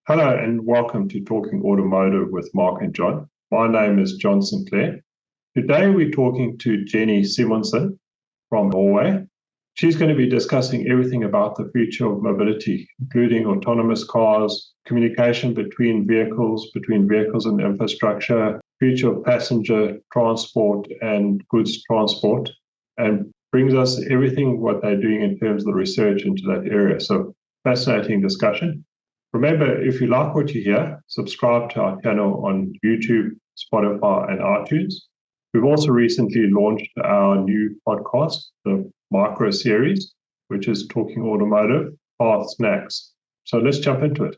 Hello and welcome to Talking Automotive with Mark and John. My name is John Sinclair. Today we're talking to Jenny Simonsen from Norway. She's going to be discussing everything about the future of mobility, including autonomous cars, communication between vehicles and infrastructure, future of passenger transport and goods transport, and brings us everything what they're doing in terms of the research into that area. So fascinating discussion. Remember, if you like what you hear, subscribe to our channel on YouTube, Spotify, and iTunes. We've also recently launched our new podcast, the Micro Series, which is Talking Automotive, Paths Next. So let's jump into it.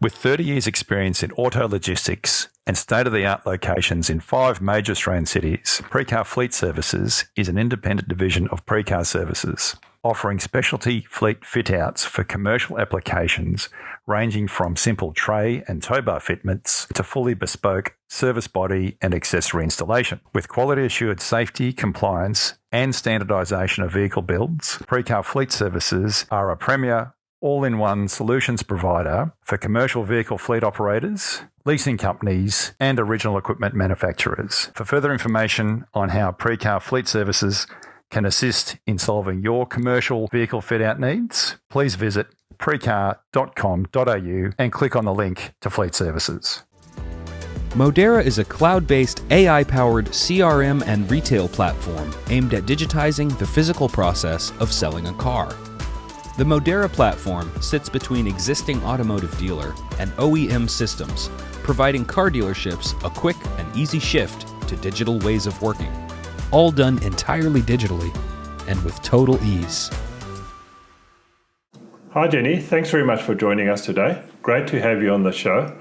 With 30 years' experience in auto logistics and state-of-the-art locations in 5 major Australian cities, Precar Fleet Services is an independent division of Precar Services, offering specialty fleet fit-outs for commercial applications ranging from simple tray and tow bar fitments to fully bespoke service body and accessory installation. With quality-assured safety, compliance and standardisation of vehicle builds, Precar Fleet Services are a premier all-in-one solutions provider for commercial vehicle fleet operators, leasing companies, and original equipment manufacturers. For further information on how Precar Fleet Services can assist in solving your commercial vehicle fit-out needs, please visit precar.com.au and click on the link to Fleet Services. Modera is a cloud-based, AI-powered CRM and retail platform aimed at digitizing the physical process of selling a car. The Modera platform sits between existing automotive dealer and OEM systems, providing car dealerships a quick and easy shift to digital ways of working, all done entirely digitally and with total ease. Hi Jenny, thanks very much for joining us today. Great to have you on the show.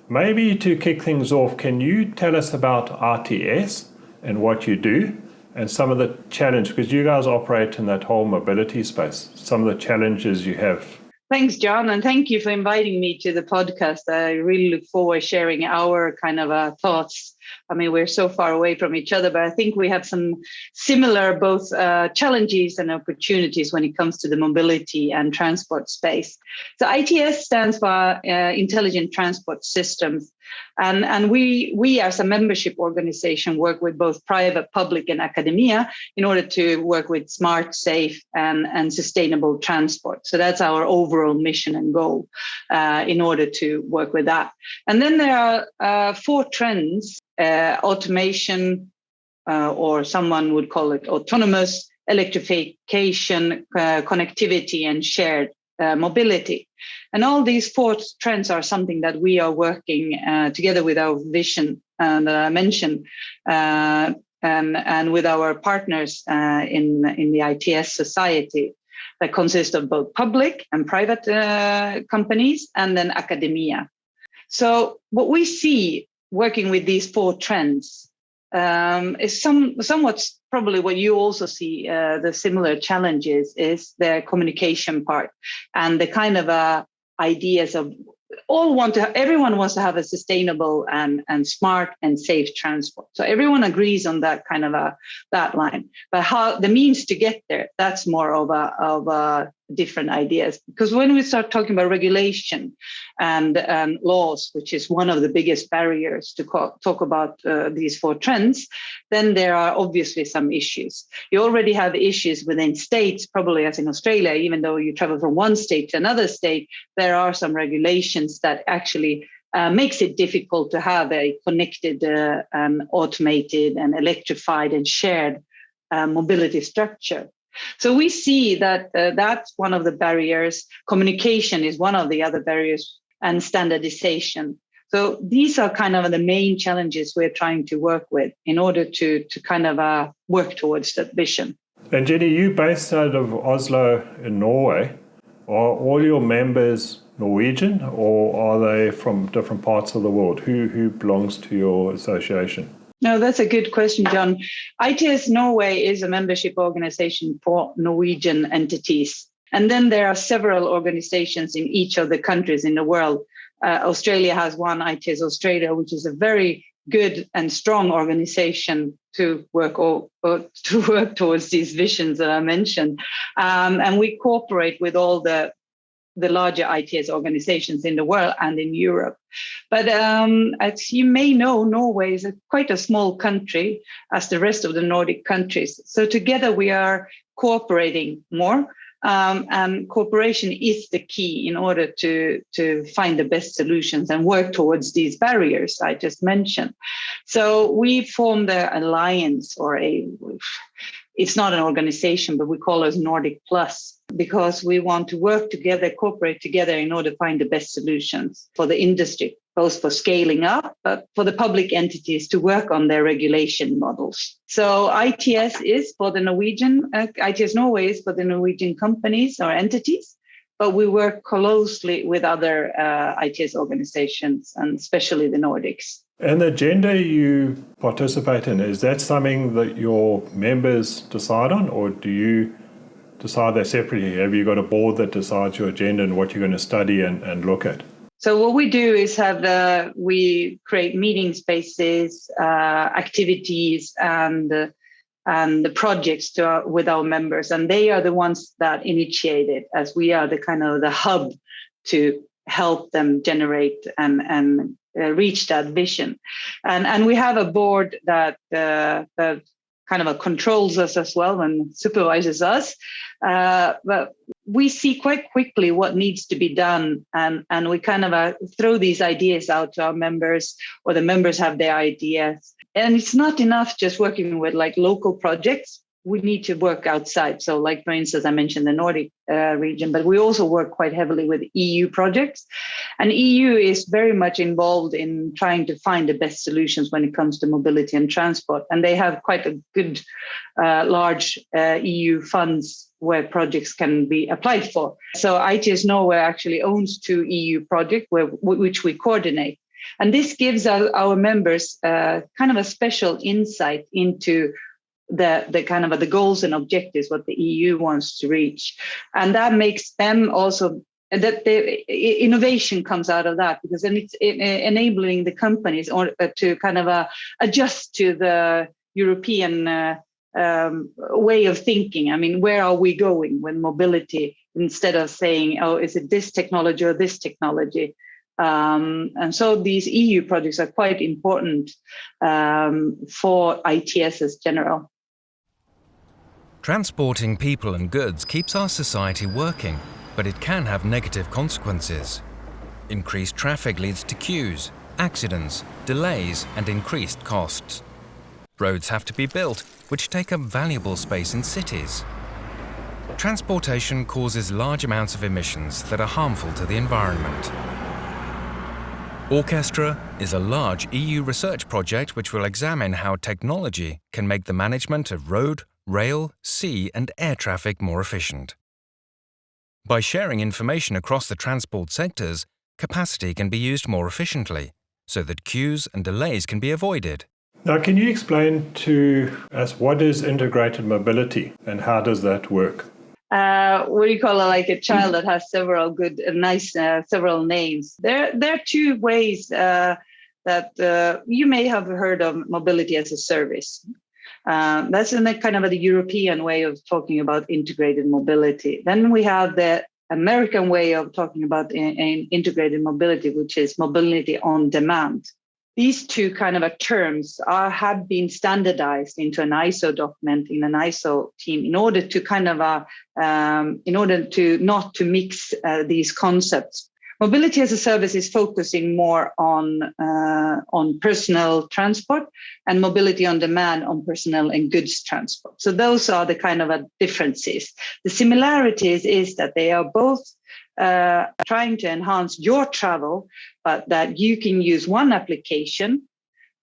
Maybe to kick things off, can you tell us about ITS and what you do? And some of the challenge, because you guys operate in that whole mobility space, some of the challenges you have. Thanks, John, and thank you for inviting me to the podcast. I really look forward to sharing our kind of thoughts. I mean, we're so far away from each other, but I think we have some similar both challenges and opportunities when it comes to the mobility and transport space. So ITS stands for Intelligent Transport Systems. And we as a membership organization work with both private, public and academia in order to work with smart, safe and sustainable transport. So that's our overall mission and goal in order to work with that. And then there are 4 trends, automation, or someone would call it autonomous, electrification, connectivity and shared mobility. And all these 4 trends are something that we are working together with our vision that I mentioned, and with our partners in the ITS society that consists of both public and private companies and then academia. So what we see working with these 4 trends is somewhat probably what you also see, the similar challenges is the communication part and the kind of ideas of everyone wants to have a sustainable and smart and safe transport. So everyone agrees on that kind of that line. But how the means to get there, that's more of a different ideas. Because when we start talking about regulation and laws, which is one of the biggest barriers to talk about these 4 trends, then there are obviously some issues. You already have issues within states, probably as in Australia, even though you travel from one state to another state, there are some regulations that actually makes it difficult to have a connected, automated and electrified and shared mobility structure. So we see that that's one of the barriers. Communication is one of the other barriers, and standardization. So these are kind of the main challenges we're trying to work with in order to kind of work towards that vision. And Jenny, you based out of Oslo in Norway. Are all your members Norwegian or are they from different parts of the world? Who belongs to your association? No, that's a good question, John. ITS Norway is a membership organization for Norwegian entities. And then there are several organizations in each of the countries in the world. Australia has one, ITS Australia, which is a very good and strong organization to work towards these visions that I mentioned. And we cooperate with all the larger ITS organizations in the world and in Europe. But as you may know, Norway is quite a small country as the rest of the Nordic countries. So together we are cooperating more. And cooperation is the key in order to find the best solutions and work towards these barriers I just mentioned. So we formed an alliance, it's not an organization, but we call it Nordic Plus, because we want to work together, cooperate together in order to find the best solutions for the industry, both for scaling up, but for the public entities to work on their regulation models. So ITS is for the Norwegian, ITS Norway is for the Norwegian companies or entities, but we work closely with other ITS organizations, and especially the Nordics. And the agenda you participate in, is that something that your members decide on, or do you decide that separately? Have you got a board that decides your agenda and what you're going to study and look at? So what we do is we create meeting spaces, activities, and the projects with our members, and they are the ones that initiate it, as we are the kind of the hub to help them generate and reach that vision. And we have a board that kind of controls us as well and supervises us. But we see quite quickly what needs to be done. And we kind of throw these ideas out to our members, or the members have their ideas. And it's not enough just working with like local projects. We need to work outside. So like, for instance, I mentioned the Nordic region, but we also work quite heavily with EU projects. And EU is very much involved in trying to find the best solutions when it comes to mobility and transport. And they have quite a good, large EU funds where projects can be applied for. So ITS Norway actually owns 2 EU projects which we coordinate. And this gives our members kind of a special insight into the kind of the goals and objectives what the EU wants to reach, and that makes them also that the innovation comes out of that, because then it's enabling the companies to kind of adjust to the European way of thinking. I mean, where are we going with mobility, instead of saying, oh, is it this technology or this technology? And so these EU projects are quite important for ITS as general. Transporting people and goods keeps our society working, but it can have negative consequences. Increased traffic leads to queues, accidents, delays, and increased costs. Roads have to be built, which take up valuable space in cities. Transportation causes large amounts of emissions that are harmful to the environment. Orchestra is a large EU research project which will examine how technology can make the management of road, rail, sea and air traffic more efficient. By sharing information across the transport sectors, capacity can be used more efficiently, so that queues and delays can be avoided. Now, can you explain to us what is integrated mobility and how does that work? What do you call it? Like a child that has several several names. There are 2 ways that you may have heard of mobility as a service. That's in the kind of the European way of talking about integrated mobility. Then we have the American way of talking about integrated mobility, which is mobility on demand. These 2 kind of terms have been standardized into an ISO document in an ISO team in order to kind of not to mix these concepts. Mobility as a service is focusing more on personal transport, and mobility on demand on personnel and goods transport. So those are the kind of differences. The similarities is that they are both trying to enhance your travel, but that you can use one application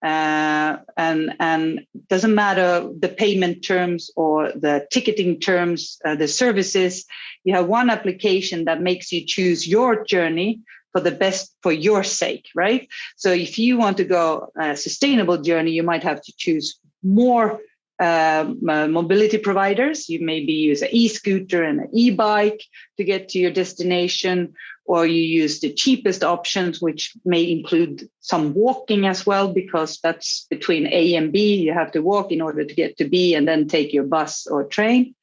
and doesn't matter the payment terms or the ticketing terms, the services. You have one application that makes you choose your journey for the best for your sake, right? So if you want to go a sustainable journey, you might have to choose more mobility providers. You maybe use an e-scooter and an e-bike to get to your destination, or you use the cheapest options, which may include some walking as well, because that's between A and B. You have to walk in order to get to B and then take your bus or train.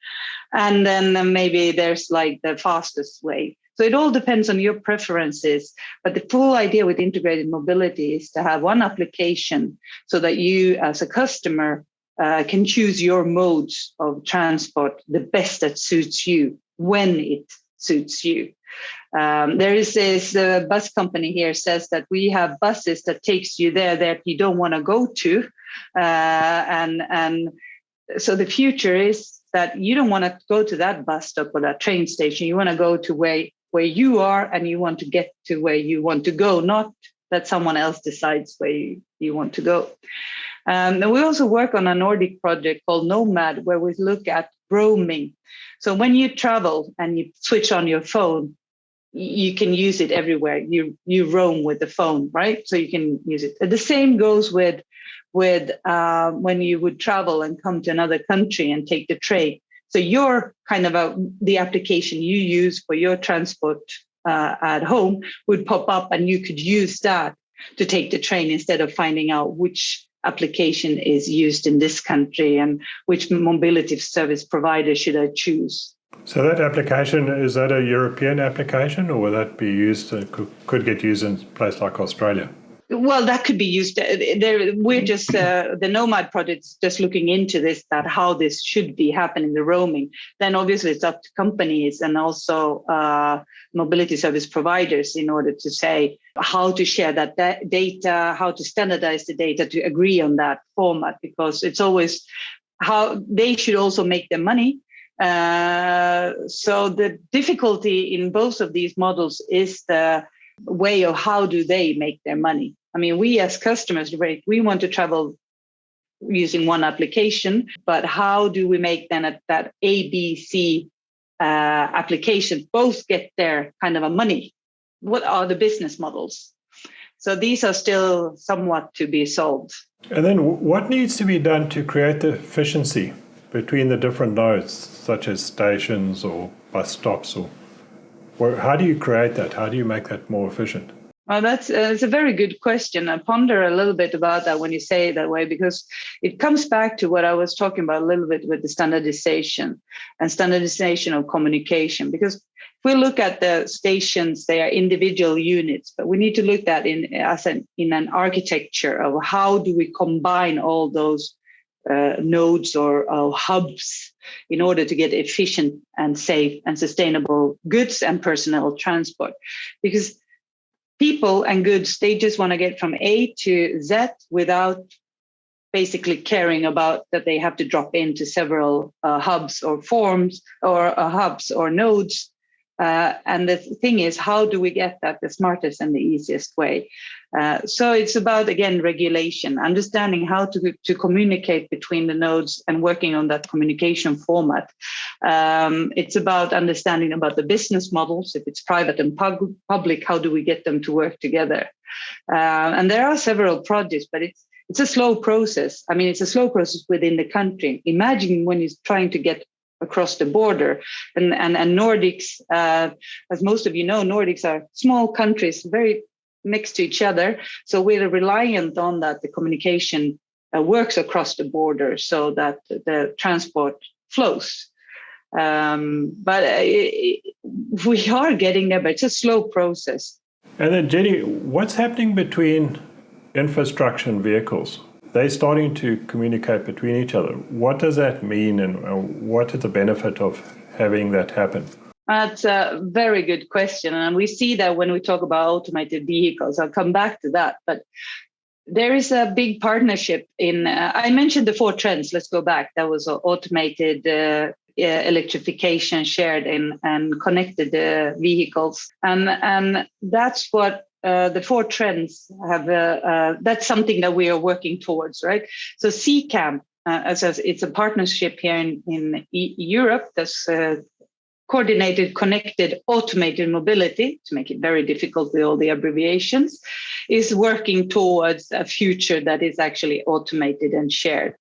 And then maybe there's like the fastest way. So it all depends on your preferences. But the full idea with integrated mobility is to have one application so that you as a customer can choose your modes of transport, the best that suits you when it suits you. There is this bus company here says that we have buses that takes you there that you don't want to go to. And so the future is that you don't want to go to that bus stop or that train station. You want to go to where you are, and you want to get to where you want to go, not that someone else decides where you want to go. And we also work on a Nordic project called Nomad, where we look at roaming. So when you travel and you switch on your phone, you can use it everywhere. You roam with the phone, right? So you can use it. The same goes with when you would travel and come to another country and take the train. So your kind of the application you use for your transport at home would pop up, and you could use that to take the train instead of finding out which application is used in this country and which mobility service provider should I choose. So that application, is that a European application, or will that be used, could get used in a place like Australia? Well, that could be used. We're just, the Nomad project is just looking into this, that how this should be happening, the roaming. Then obviously it's up to companies and also mobility service providers in order to say how to share that data, how to standardize the data to agree on that format, because it's always how they should also make their money. So the difficulty in both of these models is the way of how do they make their money. I mean, we as customers, right, we want to travel using one application, but how do we make then that ABC applications both get their kind of a money? What are the business models? So these are still somewhat to be solved. And then what needs to be done to create the efficiency between the different nodes, such as stations or bus stops, or how do you create that? How do you make that more efficient? Well, that's a very good question. I ponder a little bit about that when you say it that way, because it comes back to what I was talking about a little bit with the standardization of communication. Because if we look at the stations, they are individual units, but we need to look at that in an architecture of how do we combine all those nodes or hubs in order to get efficient and safe and sustainable goods and personnel transport. Because people and goods, they just want to get from A to Z without basically caring about that they have to drop into several hubs or forms or hubs or nodes. And the thing is, how do we get that the smartest and the easiest way? So it's about, again, regulation, understanding how to communicate between the nodes and working on that communication format. It's about understanding about the business models. If it's private and public, how do we get them to work together? And there are several projects, but it's a slow process. I mean, it's a slow process within the country. Imagine when you're trying to get across the border. And Nordics, as most of you know, Nordics are small countries, very next to each other. So we're reliant on that the communication works across the border so that the transport flows. But we are getting there, but it's a slow process. And then, Jenny, what's happening between infrastructure and vehicles? They're starting to communicate between each other. What does that mean, and what is the benefit of having that happen? That's a very good question. And we see that when we talk about automated vehicles. I'll come back to that. But there is a big partnership in, I mentioned the 4 trends. Let's go back. That was automated electrification, shared and connected vehicles. And that's what the 4 trends have, that's something that we are working towards, right? So CCAM, it's a partnership here in Europe that's coordinated, connected, automated mobility, to make it very difficult with all the abbreviations, is working towards a future that is actually automated and shared.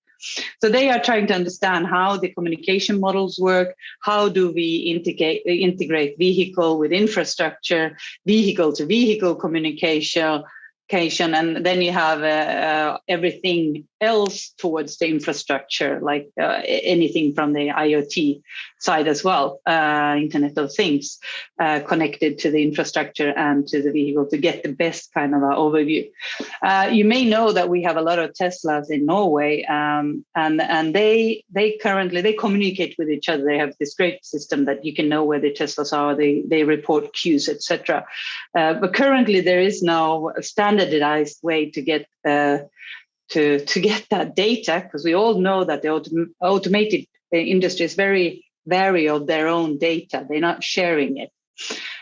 So they are trying to understand how the communication models work. How do we integrate vehicle with infrastructure, vehicle to vehicle communication, and then you have everything else towards the infrastructure, like anything from the IoT side as well, Internet of Things, connected to the infrastructure and to the vehicle to get the best kind of overview. You may know that we have a lot of Teslas in Norway, and they currently communicate with each other. They have this great system that you can know where the Teslas are. They report queues, etc. But currently there is no standardized way to get to get that data, because we all know that the automated industry is very wary of their own data. They're not sharing it.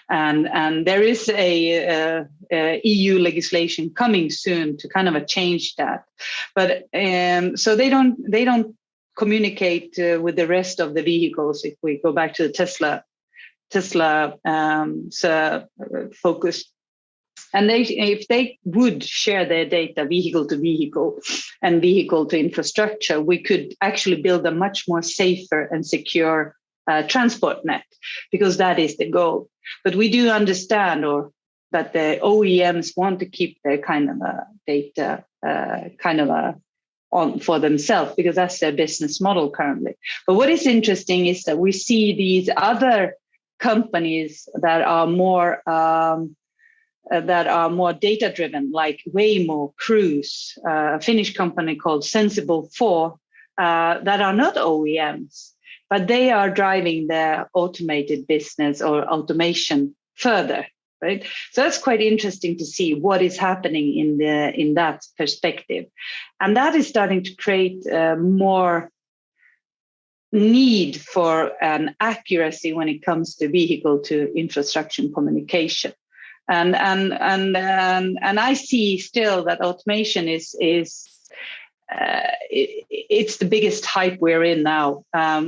And there is a EU legislation coming soon to kind of change that. But so they don't communicate with the rest of the vehicles. If we go back to the Tesla focus. And if they would share their data vehicle to vehicle and vehicle to infrastructure, we could actually build a much more safer and secure transport net, because that is the goal. But we do understand that the OEMs want to keep their kind of data on for themselves, because that's their business model currently. But what is interesting is that we see these other companies that are more data-driven, like Waymo, Cruise, a Finnish company called Sensible 4, that are not OEMs, but they are driving their automated business or automation further, right? So that's quite interesting to see what is happening in that perspective. And that is starting to create more need for an accuracy when it comes to vehicle to infrastructure communication. And I see still that automation is it's the biggest hype we're in now.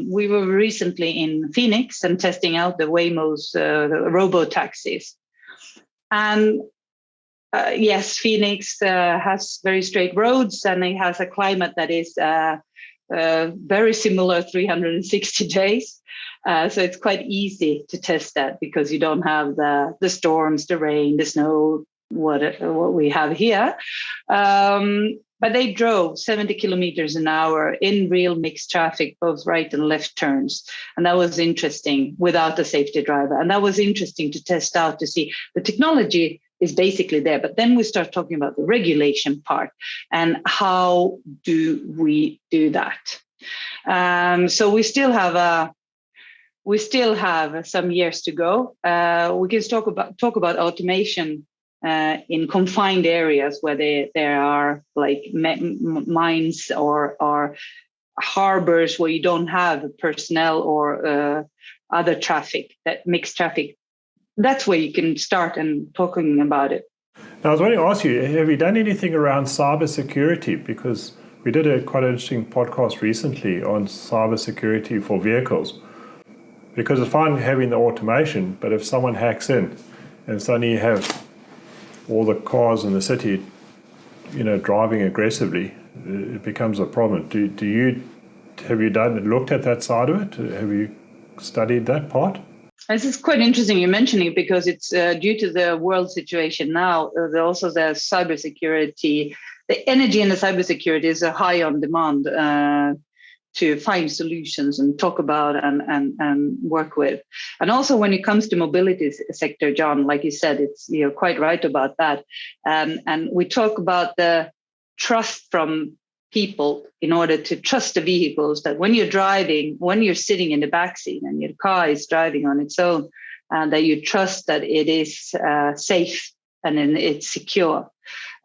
We were recently in Phoenix and testing out the Waymo's robo-taxis. And yes, Phoenix has very straight roads, and it has a climate that is very similar 360 days. So it's quite easy to test that, because you don't have the storms, the rain, the snow, what we have here. But they drove 70 kilometers an hour in real mixed traffic, both right and left turns. And that was interesting, without a safety driver. And that was interesting to test out, to see the technology is basically there. But then we start talking about the regulation part and how do we do that. So we still have some years to go. We can talk about automation in confined areas where there are like mines or harbors where you don't have personnel or other traffic, that mixed traffic. That's where you can start and talking about it. Now, I was going to ask you, have you done anything around cybersecurity? Because we did a quite interesting podcast recently on cybersecurity for vehicles. Because it's fine having the automation, but if someone hacks in and suddenly you have all the cars in the city, driving aggressively, it becomes a problem. Have you looked at that side of it? Have you studied that part? This is quite interesting you mentioning it, because it's due to the world situation now. Also, the cybersecurity, the energy and the cybersecurity is high on demand to find solutions and talk about and work with. And also, when it comes to mobility sector, John, like you said, you're quite right about that. And we talk about the trust from people in order to trust the vehicles, that when you're driving, when you're sitting in the backseat and your car is driving on its own, that you trust that it is safe and it's secure.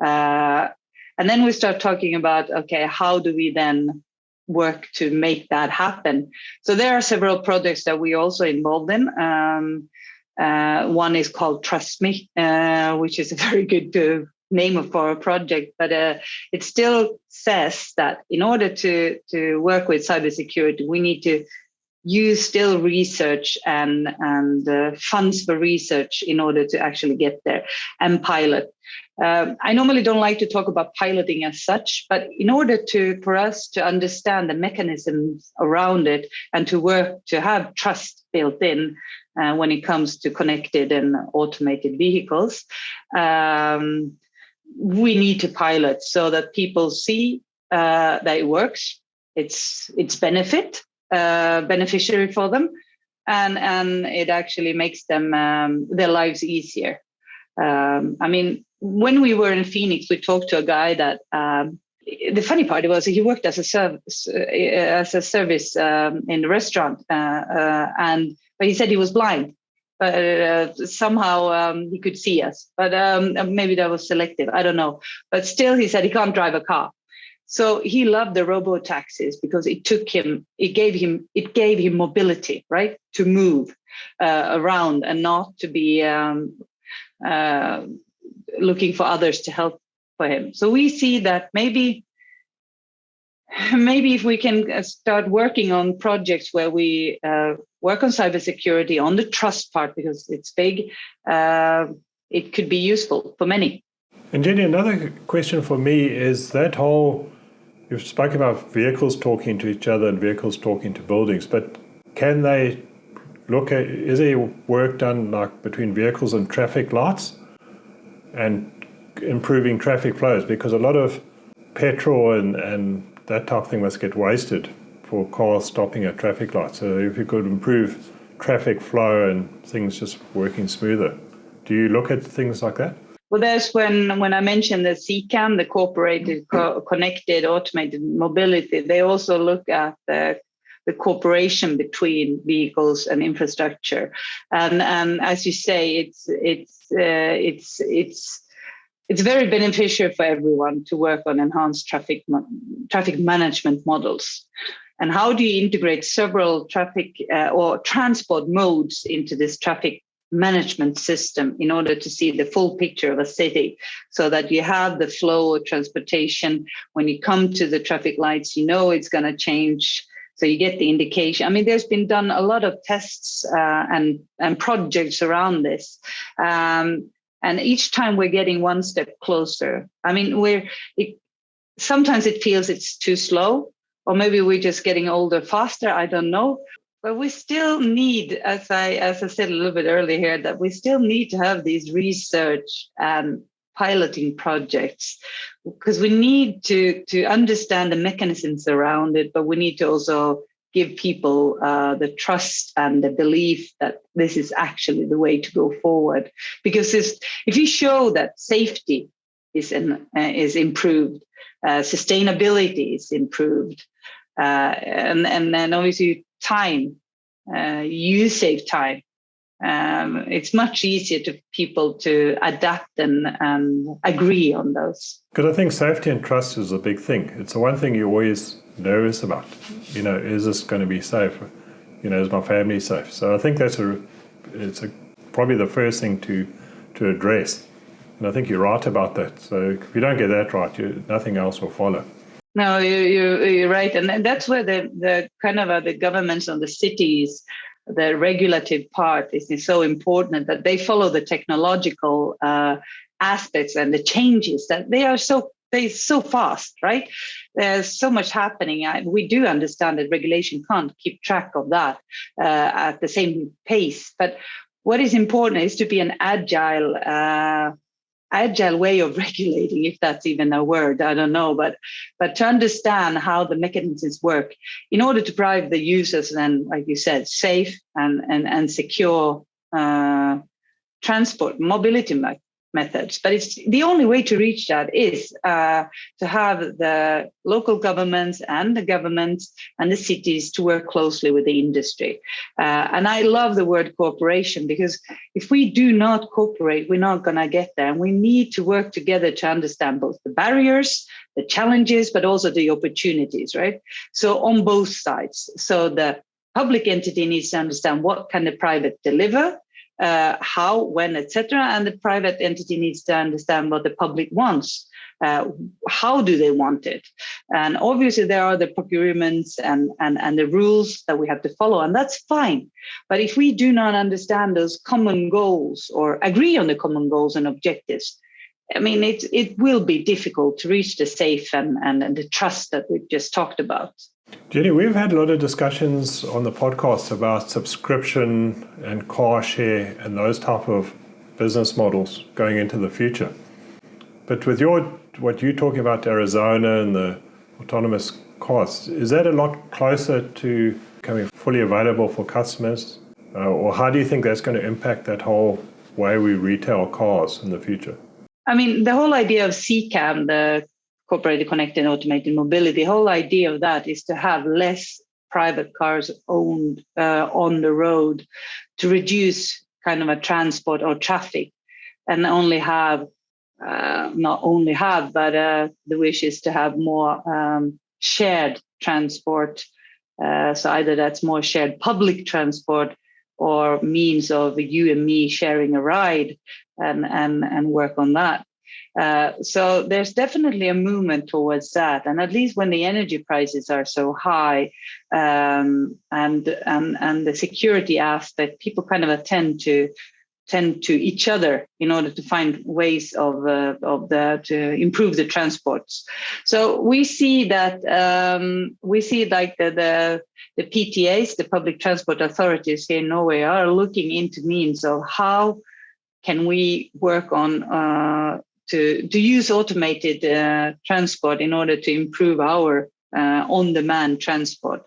And then we start talking about, okay, how do we then work to make that happen? So there are several projects that we also involved in. One is called Trust Me, which is a very good name for a project, but it still says that in order to work with cybersecurity, we need to use still research and funds for research in order to actually get there and pilot. I normally don't like to talk about piloting as such, but in order for us to understand the mechanisms around it and to work to have trust built in when it comes to connected and automated vehicles, we need to pilot so that people see that it works, it's beneficiary for them, and it actually makes them their lives easier. I mean, when we were in Phoenix, we talked to a guy that the funny part was he worked as a service in the restaurant, but he said he was blind. But somehow he could see us. But maybe that was selective. I don't know. But still, he said he can't drive a car. So he loved the robo taxis because it gave him mobility, right, to move around and not to be looking for others to help for him. So we see that maybe if we can start working on projects where we work on cybersecurity, on the trust part, because it's big, it could be useful for many. And Jenny, another question for me is that whole, you've spoken about vehicles talking to each other and vehicles talking to buildings, but can they look at, is there work done like between vehicles and traffic lights and improving traffic flows? Because a lot of petrol and that type of thing must get wasted for cars stopping at traffic lights. So if you could improve traffic flow and things just working smoother, do you look at things like that? Well, that's when I mentioned the CCAM, the Corporated Connected Automated Mobility. They also look at the cooperation between vehicles and infrastructure, and as you say, it's very beneficial for everyone to work on enhanced traffic management models. And how do you integrate several traffic or transport modes into this traffic management system in order to see the full picture of a city, so that you have the flow of transportation? When you come to the traffic lights, you know it's going to change. So you get the indication. I mean, there's been done a lot of tests and projects around this. And each time we're getting one step closer. I mean, sometimes it feels it's too slow, or maybe we're just getting older faster. I don't know. But we still need, as I said a little bit earlier here, that we still need to have these research and piloting projects, because we need to understand the mechanisms around it, but we need to also give people the trust and the belief that this is actually the way to go forward. Because if you show that safety is improved, sustainability is improved, and then obviously time, you save time. It's much easier to people to adapt and agree on those. Because I think safety and trust is a big thing. It's the one thing you're always nervous about. You know, is this going to be safe? You know, is my family safe? So I think it's probably the first thing to address. And I think you're right about that. So if you don't get that right, nothing else will follow. No, you're right, and that's where the kind of the governments and the cities, the regulative part is so important, that they follow the technological aspects and the changes, that they're so fast, right? There's so much happening. We do understand that regulation can't keep track of that at the same pace, but what is important is to be an agile way of regulating, if that's even a word, I don't know, but to understand how the mechanisms work in order to provide the users then, like you said, safe and secure transport, mobility methods. But it's the only way to reach that is to have the local governments and the governments and the cities to work closely with the industry. And I love the word cooperation, because if we do not cooperate, we're not going to get there. And we need to work together to understand both the barriers, the challenges, but also the opportunities, right? So on both sides. So the public entity needs to understand what can the private deliver, how, when, etc., and the private entity needs to understand what the public wants How do they want it? And obviously there are the procurements and the rules that we have to follow, and that's fine. But if we do not understand those common goals or agree on the common goals and objectives, I mean, it will be difficult to reach the safe and the trust that we've just talked about. Jenny, we've had a lot of discussions on the podcast about subscription and car share and those type of business models going into the future. But with what you're talking about, Arizona and the autonomous cars, is that a lot closer to becoming fully available for customers? Or how do you think that's going to impact that whole way we retail cars in the future? I mean, the whole idea of CCAM, the Corporate Connected Automated Mobility, the whole idea of that is to have less private cars owned on the road to reduce kind of a transport or traffic, and only have, not only have, but the wish is to have more shared transport. So either that's more shared public transport or means of you and me sharing a ride and work on that. So there's definitely a movement towards that, and at least when the energy prices are so high, and the security aspect, people kind of tend to each other in order to find ways to improve the transports. So we see that like the PTAs, the public transport authorities here in Norway, are looking into means of how can we work on to use automated transport in order to improve our on-demand transport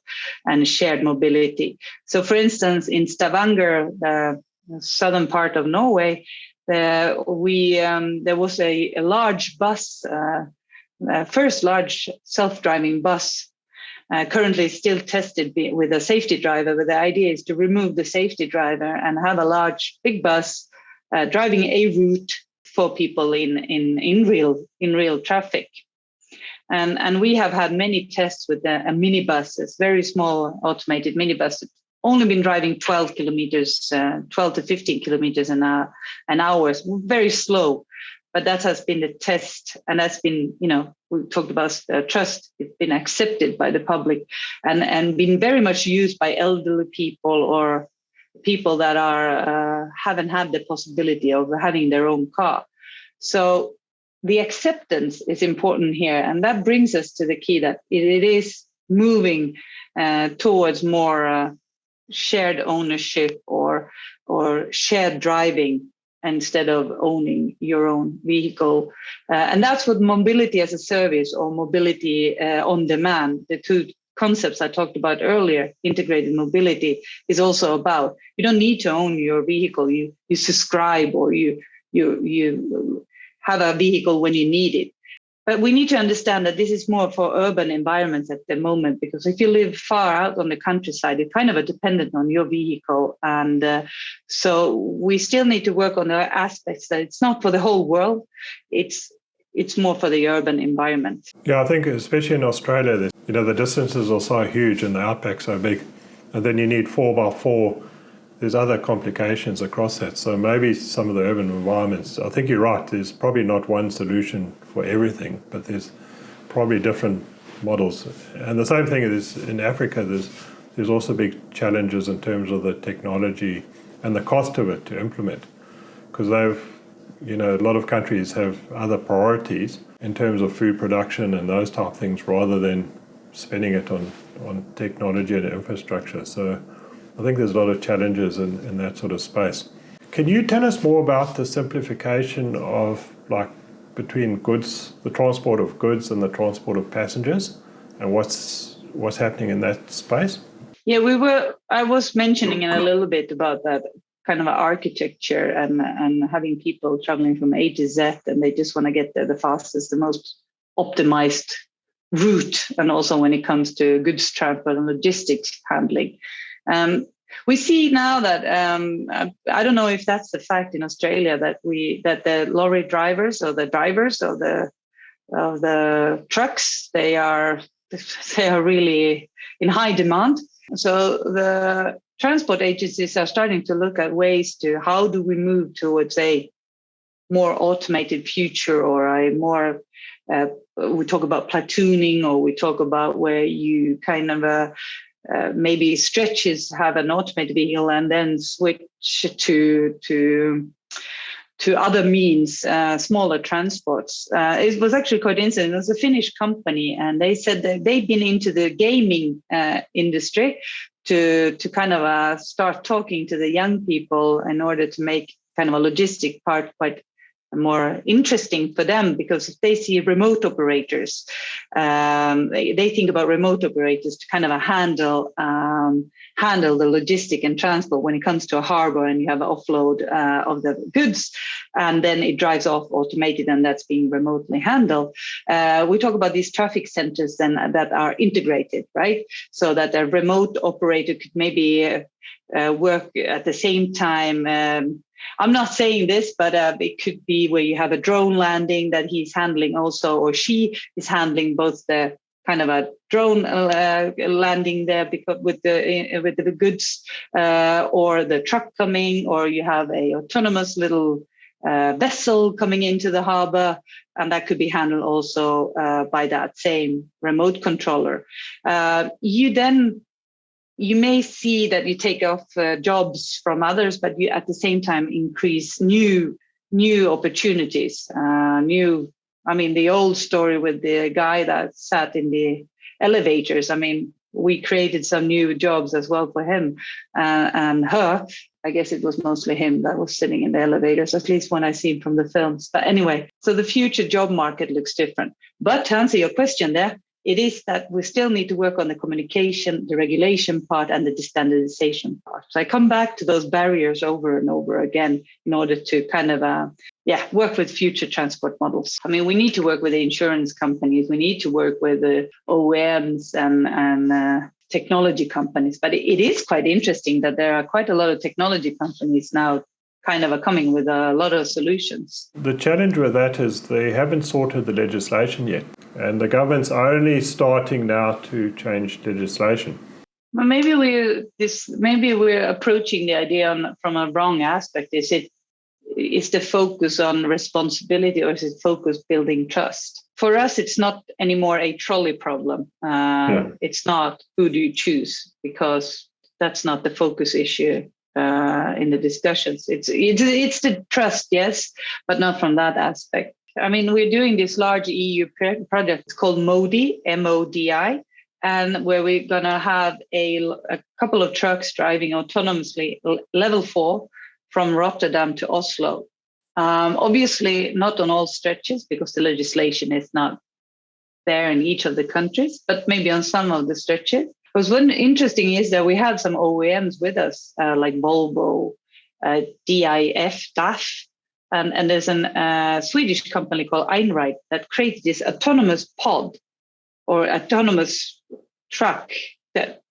and shared mobility. So, for instance, in Stavanger, the southern part of Norway, there was a large bus, first large self-driving bus, currently still tested with a safety driver. But the idea is to remove the safety driver and have a big bus driving a route for people in real traffic. And we have had many tests with a minibus, a very small automated minibus, only been driving 12 to 15 kilometers an hour, very slow. But that has been the test, and that's been, we talked about trust. It's been accepted by the public and been very much used by elderly people or people that haven't had the possibility of having their own car. So the acceptance is important here, and that brings us to the key that it is moving towards more shared ownership or shared driving instead of owning your own vehicle. And that's what mobility as a service or mobility on demand, the two concepts I talked about earlier, integrated mobility, is also about. You don't need to own your vehicle. You subscribe or you have a vehicle when you need it. But we need to understand that this is more for urban environments at the moment, because if you live far out on the countryside, you're kind of dependent on your vehicle. And so we still need to work on the aspects that it's not for the whole world. It's more for the urban environment. Yeah, I think especially in Australia, the distances are so huge and the outback so big. And then you need 4x4. There's other complications across that. So maybe some of the urban environments, I think you're right, there's probably not one solution for everything, but there's probably different models. And the same thing is in Africa, there's also big challenges in terms of the technology and the cost of it to implement. Because a lot of countries have other priorities in terms of food production and those type of things rather than spending it on technology and infrastructure. So I think there's a lot of challenges in that sort of space. Can you tell us more about the simplification of between goods, the transport of goods and the transport of passengers, and what's happening in that space? Yeah, I was mentioning a little bit about that kind of architecture and having people traveling from A to Z, and they just want to get there the fastest, the most optimized route, and also when it comes to goods transport and logistics handling. We see now that I don't know if that's the fact in Australia that the lorry drivers or the drivers of the trucks, they are really in high demand. So the transport agencies are starting to look at ways to how do we move towards a more automated future or a more we talk about platooning, or we talk about where you kind of maybe stretches have an automated vehicle and then switch to other means, smaller transports. It was actually quite interesting. It was a Finnish company, and they said that they've been into the gaming industry to kind of start talking to the young people in order to make kind of a logistic part quite more interesting for them, because if they see remote operators, they think about remote operators to kind of handle the logistic and transport when it comes to a harbor and you have an offload of the goods, and then it drives off automated and that's being remotely handled. We talk about these traffic centers then that are integrated, right? So that a remote operator could maybe work at the same time. I'm not saying this, but it could be where you have a drone landing that he's handling also, or she is handling both the kind of a drone landing there because with the goods, or the truck coming, or you have a autonomous little vessel coming into the harbor, and that could be handled also by that same remote controller. You may see that you take off jobs from others, but you at the same time increase new opportunities. The old story with the guy that sat in the elevators. I mean, we created some new jobs as well for him and her. I guess it was mostly him that was sitting in the elevators, at least when I see him from the films. But anyway, so the future job market looks different. But to answer your question there, it is that we still need to work on the communication, the regulation part, and the standardization part. So I come back to those barriers over and over again in order to kind of work with future transport models. I mean, we need to work with the insurance companies. We need to work with the OEMs and technology companies. But it is quite interesting that there are quite a lot of technology companies now kind of are coming with a lot of solutions. The challenge with that is they haven't sorted the legislation yet, and the government's only starting now to change legislation. Well, maybe we're approaching the idea from a wrong aspect. Is the focus on responsibility, or is it focus building trust? For us, it's not anymore a trolley problem. It's not who do you choose, because that's not the focus issue. In the discussions, it's the trust, yes, but not from that aspect. I mean, we're doing this large EU project. It's called MODI, MODI, and where we're going to have a couple of trucks driving autonomously, level 4, from Rotterdam to Oslo. Obviously, not on all stretches because the legislation is not there in each of the countries, but maybe on some of the stretches. What's interesting is that we have some OEMs with us, like Volvo, DAF, and there's a Swedish company called Einride that creates this autonomous pod or autonomous truck that,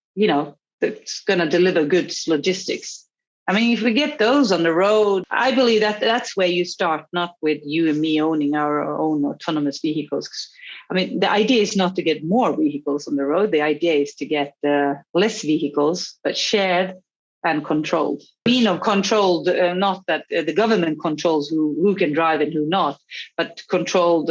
that's going to deliver goods logistics. I mean, if we get those on the road, I believe that that's where you start, not with you and me owning our own autonomous vehicles. I mean, the idea is not to get more vehicles on the road. The idea is to get less vehicles, but shared and controlled. Controlled, not that the government controls who can drive and who not, but controlled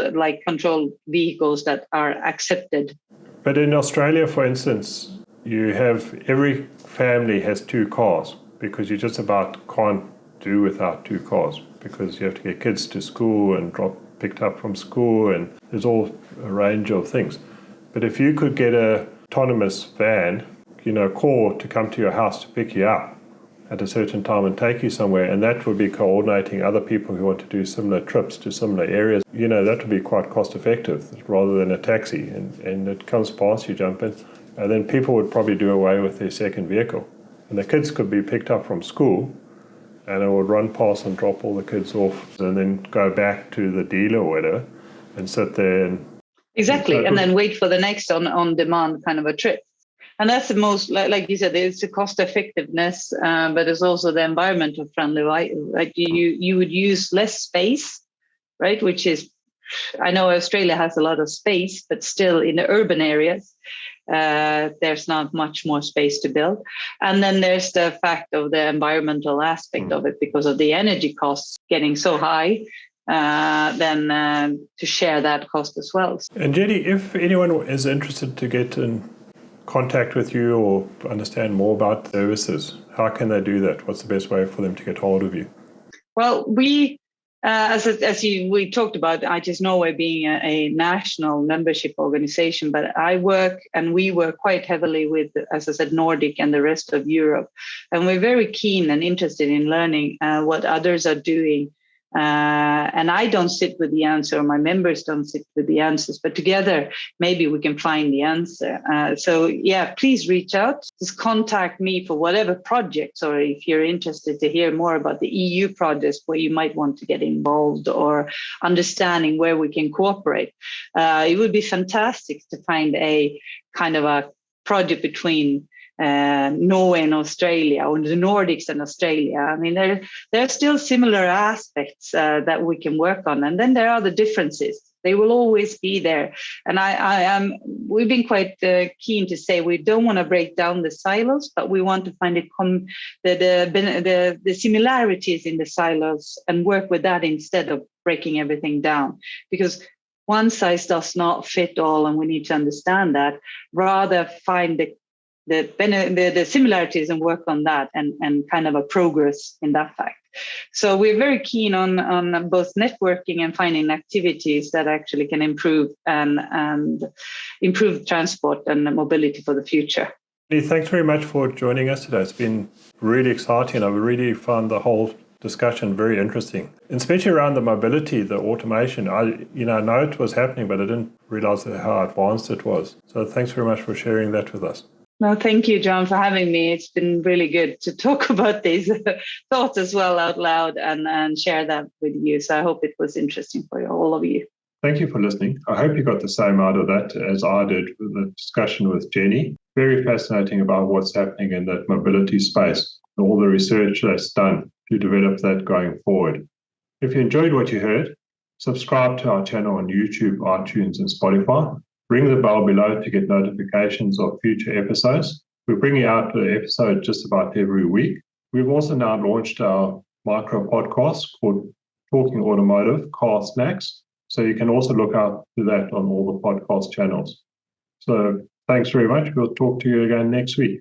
vehicles that are accepted. But in Australia, for instance, you have every family has 2 cars, because you just about can't do without 2 cars, because you have to get kids to school and picked up from school, and there's all a range of things. But if you could get a autonomous van, call to come to your house to pick you up at a certain time and take you somewhere, and that would be coordinating other people who want to do similar trips to similar areas, that would be quite cost effective rather than a taxi, and it comes past, you jump in, and then people would probably do away with their second vehicle. And the kids could be picked up from school, and it would run past and drop all the kids off, and then go back to the dealer or whatever, and sit there. Exactly, and then wait for the next on-demand kind of a trip. And that's the most, like you said, it's the cost effectiveness, but it's also the environmental friendly, right? Like you would use less space, right? Which is, I know Australia has a lot of space, but still in the urban areas, there's not much more space to build. And then there's the fact of the environmental aspect of it, because of the energy costs getting so high. then to share that cost as well. And Jenny, if anyone is interested to get in contact with you or understand more about services, how can they do that? What's the best way for them to get hold of you? Well, we, we talked about ITS Norway being a national membership organization, but we work quite heavily with, as I said, Nordic and the rest of Europe. And we're very keen and interested in learning what others are doing. And I don't sit with the answer, or my members don't sit with the answers, but together, maybe we can find the answer. So please reach out, just contact me for whatever projects, or if you're interested to hear more about the EU projects where you might want to get involved or understanding where we can cooperate. It would be fantastic to find a kind of a project between Norway and Australia, or the Nordics and Australia. I mean, there are still similar aspects that we can work on, and then there are the differences. They will always be there, and we've been quite keen to say we don't want to break down the silos, but we want to find the similarities in the silos and work with that instead of breaking everything down, because one size does not fit all, and we need to understand that. Rather, find the similarities and work on that, and kind of a progress in that fact. So we're very keen on both networking and finding activities that actually can improve and improve transport and mobility for the future. Thanks very much for joining us today. It's been really exciting. I really found the whole discussion very interesting, especially around the mobility, the automation. I know it was happening, but I didn't realize how advanced it was. So thanks very much for sharing that with us. No, thank you, John, for having me. It's been really good to talk about these thoughts as well out loud and share that with you. So I hope it was interesting for all of you. Thank you for listening. I hope you got the same out of that as I did with the discussion with Jenny. Very fascinating about what's happening in that mobility space and all the research that's done to develop that going forward. If you enjoyed what you heard, subscribe to our channel on YouTube, iTunes, and Spotify. Ring the bell below to get notifications of future episodes. We're bringing out the episode just about every week. We've also now launched our micro podcast called Talking Automotive, Car Snacks. So you can also look out for that on all the podcast channels. So thanks very much. We'll talk to you again next week.